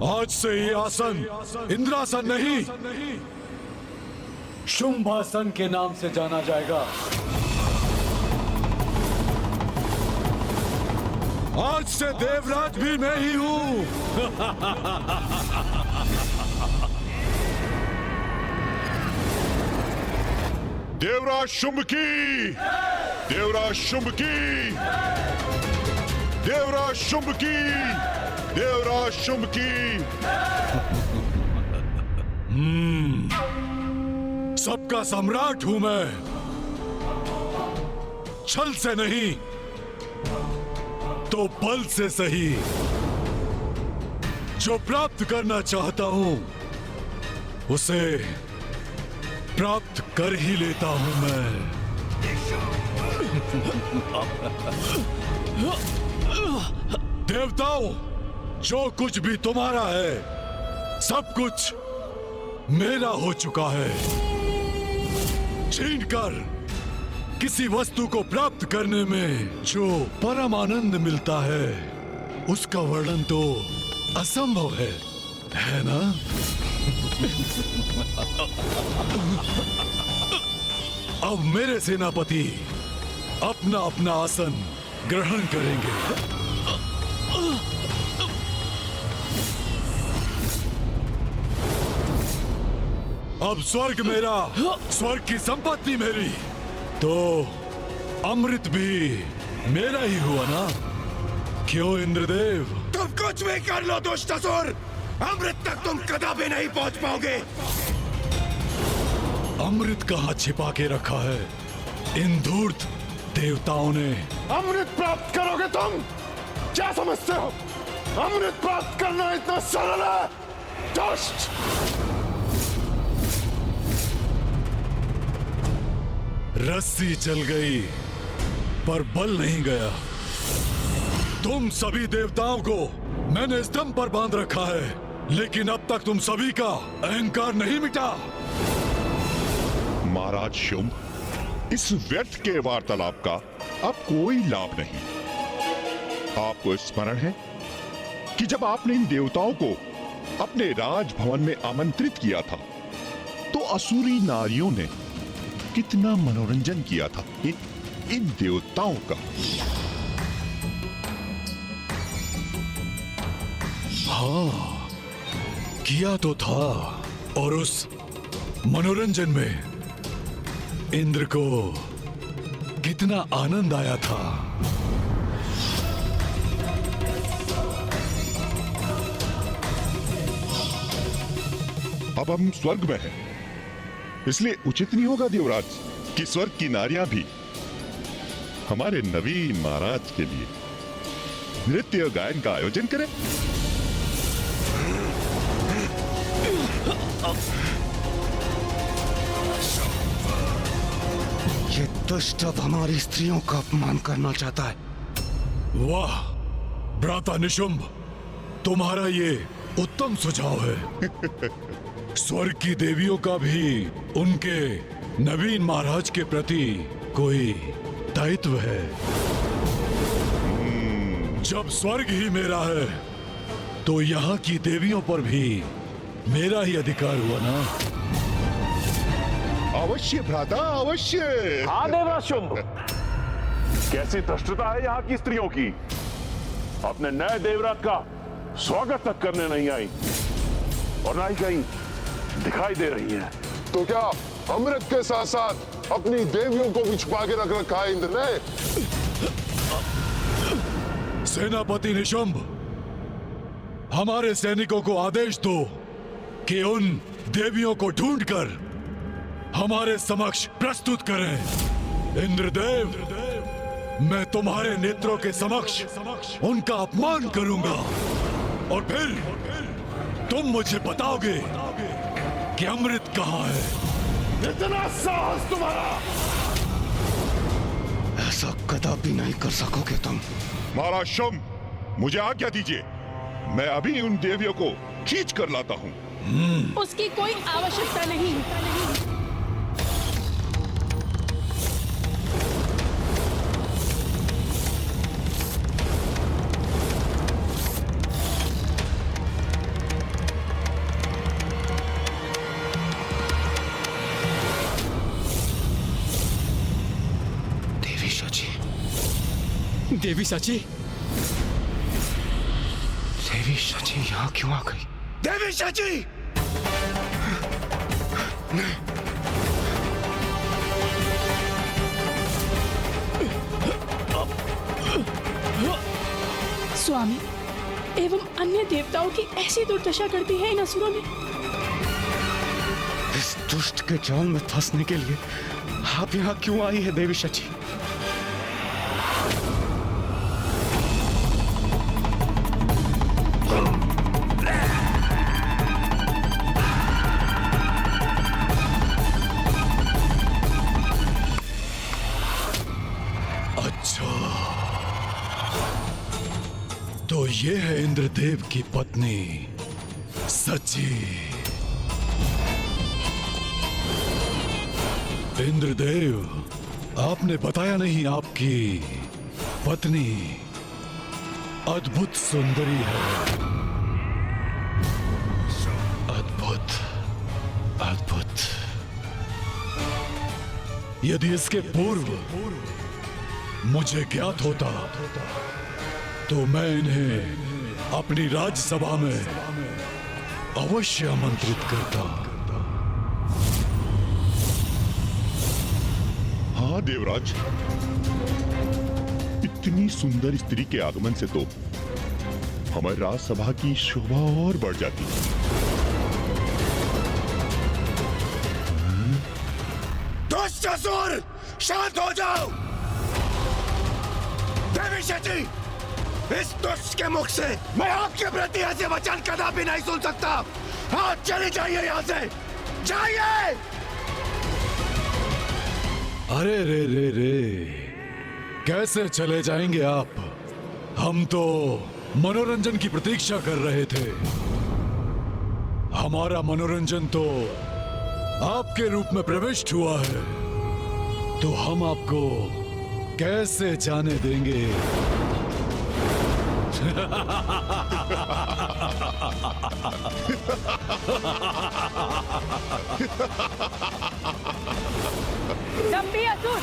आज से ये आसन इंद्रासन नहीं, शुंभासन के नाम से जाना जाएगा। आज से देवराज भी मैं ही हूं। देवराज शुंभ की, देवराज शुंभ की, देवराज शुंभ की, देवराज शुंभ की। सबका सम्राट हूं मैं, छल से नहीं तो बल से सही। जो प्राप्त करना चाहता हूं उसे प्राप्त कर ही लेता हूं मैं। देवताओं, जो कुछ भी तुम्हारा है सब कुछ मेरा हो चुका है। छीनकर किसी वस्तु को प्राप्त करने में जो परम आनंद मिलता है उसका वर्णन तो असंभव है ना? अब मेरे सेनापति अपना अपना आसन ग्रहण करेंगे। अब स्वर्ग मेरा, स्वर्ग की संपत्ति मेरी, तो अमृत भी मेरा ही हुआ ना? क्यों इंद्रदेव? तुम कुछ भी कर लो दुष्टासुर, अमृत तक तुम कदापि नहीं पहुंच पाओगे। अमृत कहाँ छिपा के रखा है इन धूर्त देवताओं ने? अमृत प्राप्त करोगे तुम? क्या समझते हो अमृत प्राप्त करना इतना सरल है? दुष्ट! रस्सी चल गई पर बल नहीं गया। तुम सभी देवताओं को मैंने स्तंभ पर बांध रखा है, लेकिन अब तक तुम सभी का अहंकार नहीं मिटा। महाराज शुंभ, इस व्यर्थ के वार्तालाप का अब कोई लाभ नहीं। आपको स्मरण है कि जब आपने इन देवताओं को अपने राजभवन में आमंत्रित किया था तो असुरी नारियों ने कितना मनोरंजन किया था इन देवताओं का। हाँ, किया तो था, और उस मनोरंजन में इंद्र को कितना आनंद आया था। अब हम स्वर्ग में हैं, इसलिए उचित नहीं होगा देवराज कि स्वर्ग की नारियां भी हमारे नवीन महाराज के लिए नृत्य गायन का आयोजन करें। ये दुष्ट अब हमारी स्त्रियों का अपमान करना चाहता है। वाह भ्राता निशुंभ, तुम्हारा ये उत्तम सुझाव है। स्वर्ग की देवियों का भी उनके नवीन महाराज के प्रति कोई दायित्व है। जब स्वर्ग ही मेरा है तो यहाँ की देवियों पर भी मेरा ही अधिकार हुआ ना? अवश्य भ्राता, अवश्य। हाँ देवराज शुंभ, कैसी धृष्टता है यहाँ की स्त्रियों की। अपने नए देवराज का स्वागत तक करने नहीं आई और ना ही कहीं दिखाई दे रही है। तो क्या अमृत के साथ साथ अपनी देवियों को भी छुपा के रख रखा है इंद्र ने? सेनापति निशुंभ, हमारे सैनिकों को आदेश दो कि उन देवियों को ढूंढकर हमारे समक्ष प्रस्तुत करें। इंद्रदेव, मैं तुम्हारे नेत्रों के समक्ष उनका अपमान करूंगा और फिर तुम मुझे बताओगे कि अमृत कहाँ है। इतना साहस तुम्हारा! ऐसा कदापि नहीं कर सकोगे तुम। महाराज शुंभ, मुझे आज्ञा दीजिए, मैं अभी उन देवियों को खींच कर लाता हूँ। उसकी कोई आवश्यकता नहीं। देवी सची, देवी सची यहाँ क्यों आ गई? देवी सची! स्वामी एवं अन्य देवताओं की ऐसी दुर्दशा करती है इन असुरों ने। इस दुष्ट के जाल में फंसने के लिए आप यहाँ क्यों आई है देवी सची? तो ये है इंद्रदेव की पत्नी सची। इंद्रदेव, आपने बताया नहीं आपकी पत्नी अद्भुत सुंदरी है। अद्भुत, अद्भुत। यदि इसके पूर्व मुझे ज्ञात होता तो मैं इन्हें अपनी राज्यसभा में अवश्य आमंत्रित करता। हाँ देवराज, इतनी सुंदर स्त्री के आगमन से तो हमारी राज्यसभा की शोभा और बढ़ जाती। दुष्ट असुर, शांत हो जाओ। देवी सची, इस दुष्ट के मुख से मैं आपके प्रति ऐसे वचन कदापि नहीं सुन सकता। आप चले जाइए यहाँ से, जाइए। अरे रे रे रे, कैसे चले जाएंगे आप? हम तो मनोरंजन की प्रतीक्षा कर रहे थे। हमारा मनोरंजन तो आपके रूप में प्रविष्ट हुआ है, तो हम आपको कैसे जाने देंगे? दंभी असुर,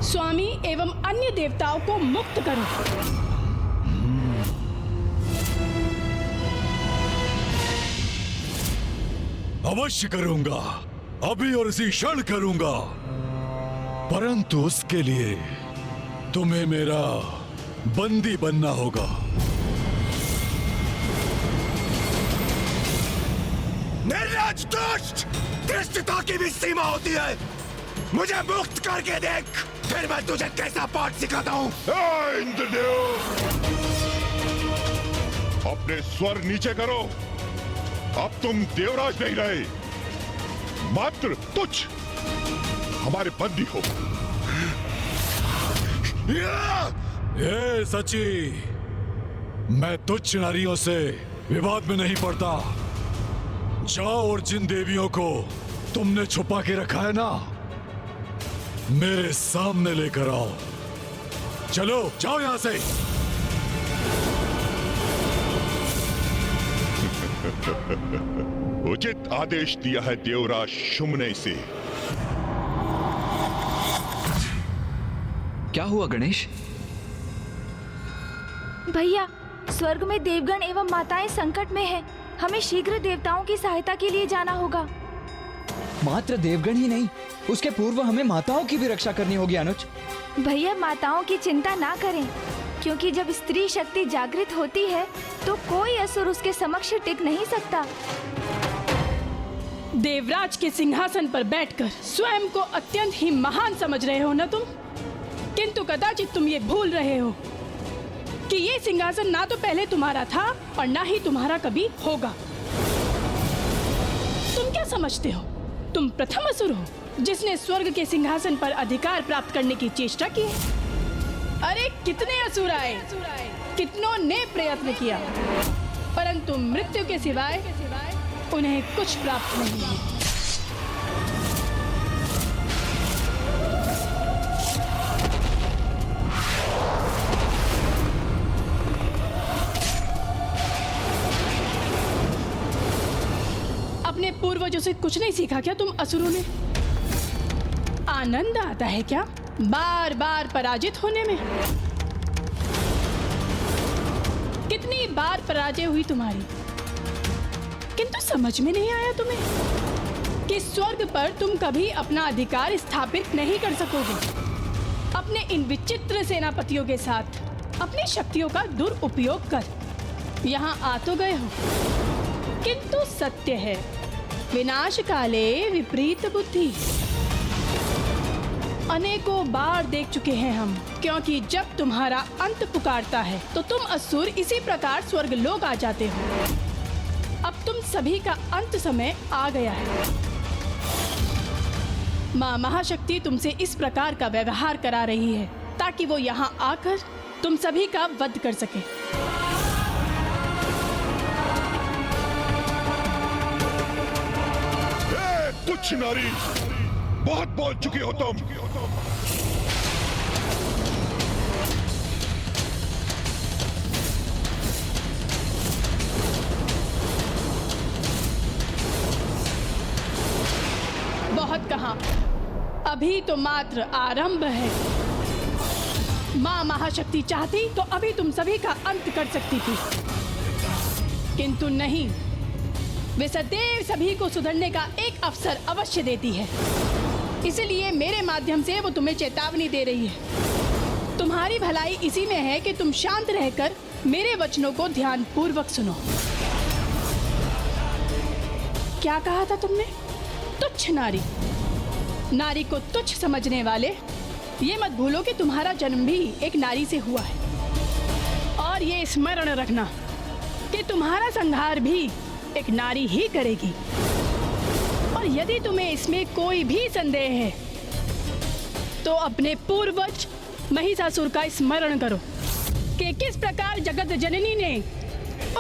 स्वामी एवं अन्य देवताओं को मुक्त करो। अवश्य करूंगा, अभी और इसी क्षण करूंगा, परंतु उसके लिए तुम्हें मेरा बंदी बनना होगा। निर्लज्ज दुष्ट, धृष्टता की भी सीमा होती है। मुझे मुक्त करके देख, फिर मैं तुझे कैसा पाठ सिखाता हूँ। इंद्रदेव, अपने स्वर नीचे करो। अब तुम देवराज नहीं रहे, मात्र तुच्छ हमारे बंदी हो। ए सची, मैं तुच्छ नारियों से विवाद में नहीं पड़ता। जाओ और जिन देवियों को तुमने छुपा के रखा है ना, मेरे सामने लेकर आओ। चलो जाओ यहां से। उचित आदेश दिया है देवराज शुम्ने से। क्या हुआ गणेश? भैया, स्वर्ग में देवगण एवं माताएं संकट में हैं। हमें शीघ्र देवताओं की सहायता के लिए जाना होगा। मात्र देवगण ही नहीं, उसके पूर्व हमें माताओं की भी रक्षा करनी होगी अनुज। भैया, माताओं की चिंता ना करें, क्योंकि जब स्त्री शक्ति जागृत होती है तो कोई असुर उसके समक्ष टिक नहीं सकता। देवराज के सिंहासन पर बैठकर स्वयं को अत्यंत ही महान समझ रहे हो ना तुम, किंतु कदाचित तुम ये भूल रहे हो कि ये सिंहासन ना तो पहले तुम्हारा था और ना ही तुम्हारा कभी होगा। तुम क्या समझते हो? तुम प्रथम असुर हो जिसने स्वर्ग के सिंहासन पर अधिकार प्राप्त करने की चेष्टा की है। अरे कितने असुर आए, कितनों ने प्रयत्न किया, परंतु मृत्यु के सिवाय उन्हें कुछ प्राप्त नहीं हुआ। अपने पूर्वजों से कुछ नहीं सीखा क्या तुम असुरों ने? आनंद आता है क्या बार बार पराजित होने में? कितनी बार पराजय हुई तुम्हारी, किंतु समझ में नहीं आया तुम्हें कि स्वर्ग पर तुम कभी अपना अधिकार स्थापित नहीं कर सकोगे। अपने इन विचित्र सेनापतियों के साथ अपनी शक्तियों का दुरुपयोग कर यहाँ आ तो गए हो, किंतु सत्य है, विनाश काले विपरीत बुद्धि। अनेकों बार देख चुके हैं हम, क्योंकि जब तुम्हारा अंत पुकारता है तो तुम असुर इसी प्रकार स्वर्ग लोक आ जाते हो। अब तुम सभी का अंत समय आ गया है। माँ महाशक्ति तुमसे इस प्रकार का व्यवहार करा रही है ताकि वो यहाँ आकर तुम सभी का वध कर सके। तुच्छ नारी, बहुत बोल चुकी हो तुम। बहुत कहा, अभी तो मात्र आरंभ है। माँ महाशक्ति चाहती तो अभी तुम सभी का अंत कर सकती थी, किंतु नहीं, वे सदैव सभी को सुधरने का एक अवसर अवश्य देती है। इसलिए मेरे माध्यम से वो तुम्हें चेतावनी दे रही है। तुम्हारी भलाई इसी में है कि तुम शांत रहकर मेरे वचनों को ध्यान पूर्वक सुनो। क्या कहा था तुमने? तुच्छ नारी। नारी को तुच्छ समझने वाले, ये मत भूलो कि तुम्हारा जन्म भी एक नारी से हुआ है। और ये स्मरण रखना कि तुम्हारा संहार भी एक नारी ही करेगी। और यदि तुम्हें इसमें कोई भी संदेह है तो अपने पूर्वज महिषासुर का स्मरण करो कि किस प्रकार जगत जननी ने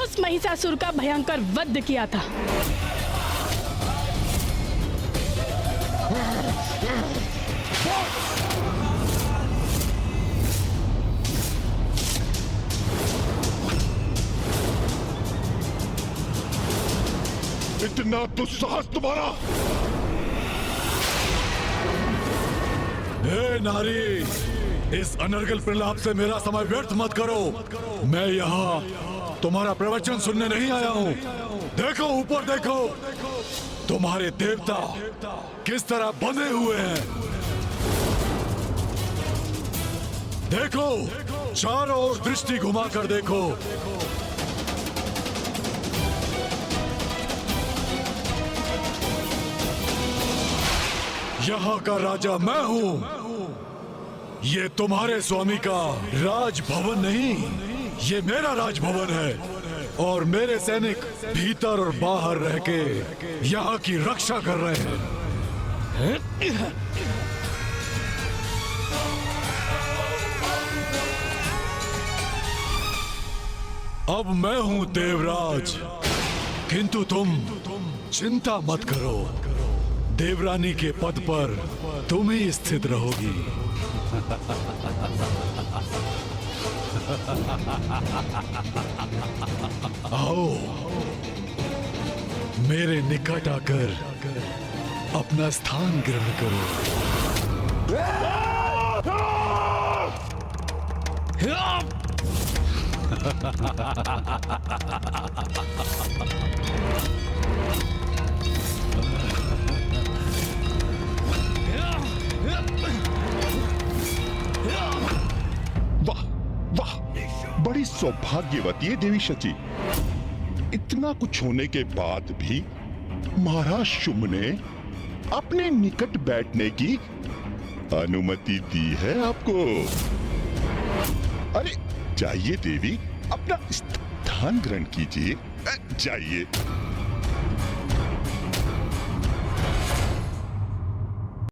उस महिषासुर का भयंकर वध किया था। इतना दुस्साहस तुम्हारा! हे नारी, इस अनर्गल प्रलाप से मेरा समय व्यर्थ मत करो। मैं यहाँ तुम्हारा प्रवचन सुनने नहीं आया हूँ। देखो ऊपर देखो, तुम्हारे देवता किस तरह बंधे हुए हैं। देखो, चारों ओर दृष्टि घुमाकर देखो। यहाँ का राजा मैं हूँ। ये तुम्हारे स्वामी का राजभवन नहीं, ये मेरा राजभवन है। और मेरे सैनिक भीतर और बाहर रह के यहाँ की रक्षा कर रहे हैं। अब मैं हूँ देवराज, किंतु तुम चिंता मत करो। देवरानी के पद पर तुम ही स्थित रहोगी। आओ, मेरे निकट आकर अपना स्थान ग्रहण करो। वाह वाह, बड़ी सौभाग्यवती है देवी शची। इतना कुछ होने के बाद भी महाराज शुंभ ने अपने निकट बैठने की अनुमति दी है आपको। अरे जाइए देवी, अपना स्थान ग्रहण कीजिए, जाइए।